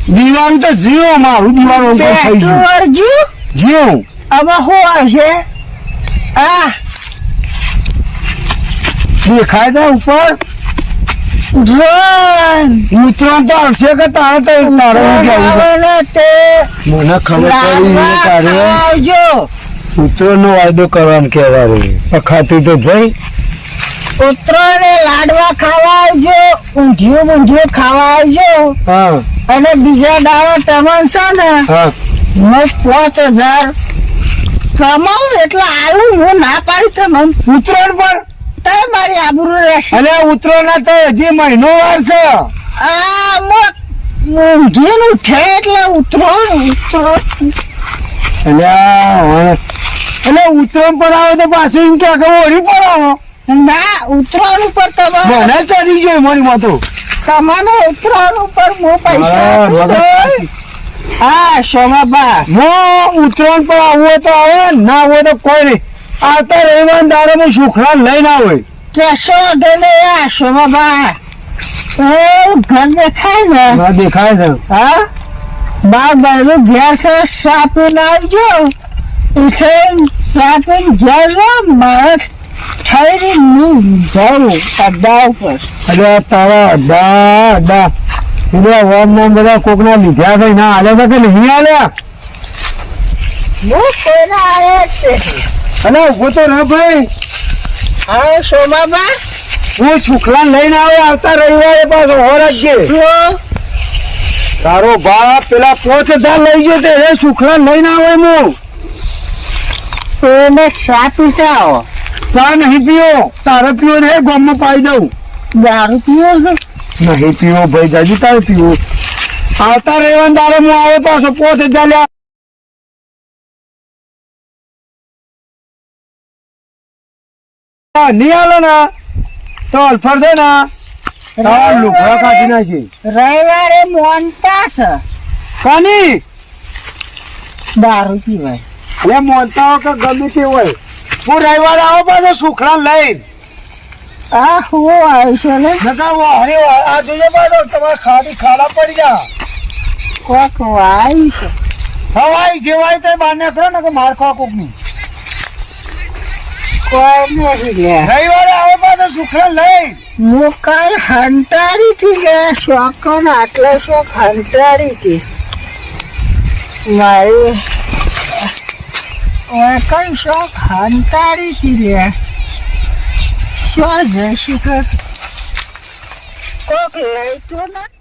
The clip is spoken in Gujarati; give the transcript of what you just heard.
દીવાનું તો જીવો મારું દીવાનું થઈ ગયું જીવ હવે શું આવશે દેખાય છે ઉપર ઉતરણ તો આવશે કે તારે તો તારે મને ખબર પડી તારે ઉતરણ નો વાયદો કરવાનો કહેવાય ખાતું તો જઈ ઉતરાયણ લાડવા ખાવા આવજો ઊંધિયું ખાવા આવજો અને બીજા દાડો ટમન છે ને હું 5000 કમાવું એટલે આલું હું ના પાડી તમને ઉતરણ પર તો મારી આબરૂ રહેશે અને ઉતરણ ના તો હજી મહિનો વાર છે ઊંધિયું છે એટલે ઉતરણ એટલે ઉતરણ પર આવે તો પાછું એમ કે ઓળી પર આવો ના ઉતરાયણ ઉપર તમે મને ચડી ગયો મારી માં તો તમને ઉતરાયણ ઉપર હું પૈસા હા સોમાબા હું ઉતરાયણ પર આવો તો આવે ના આવો તો કોઈ નહીં આવતા રવિવાર દાડો હું સુખડા લઈને આવે કેશો ડેલે આ સોમાબા ઘર દેખાય ને દેખાય છે હા બાર બારું ઘેર છે સાપીને આવજો ઉઠીને સાપીને ઘેર મારે ઠરી હું જાઉં અડ્ડા ઉપર અરે તારા અડ્ડા વોર્ડ ના બધા કોક ના લીધા થઈ ના હાલે તો કે નહીં હાલ્યા હું કોઈના આવ્યા છે અને ઉભો તો ન ભાઈ હા સોમાબા હું સુખલા લઈને આવતા રવિવારે પાછો હોરાજે તારો બાપ પેલા 5000 લઈ ગયો તે સુખલા લઈને આવે હું એને શા પીતા આવો ચા નહીં પીવો તારે પીવો ને ગામમાં પાઈ દઉં દારૂ પીવો છે નહીં પીવો ભાઈ જાજી તારે પીવો આવતા રહેવાનું તારે હું આવે પાછો 5000 લ્યા નહીં હાલો ને તો અલ્ફર દે ને લુખડા કાઢી નાખી રવિવારે મોનતા છે કાની દારૂ પીવાય એટલે મોનતા હોય કે ગમે તે હોય હું રવિવારે આવો પાછો સુખડા લઈને હું આવીશ ને અરે આ જોઈએ પાછો તમારે ખાડા પડી જા કોક આવીશ હવાઈ જેવાય તો બહાર નીકળો ને કે માર ખવા કોક ની કોઈ નહીં લે રવિવારે આવો પાછો સુખડા લઈ હું કઈ હંટાડી થી લે શોખન આટલો શોખ હંટાડી થી મારી કઈ શોખ હંટાડી થી લે શું જઈ શિખર કોક લઈ તો ના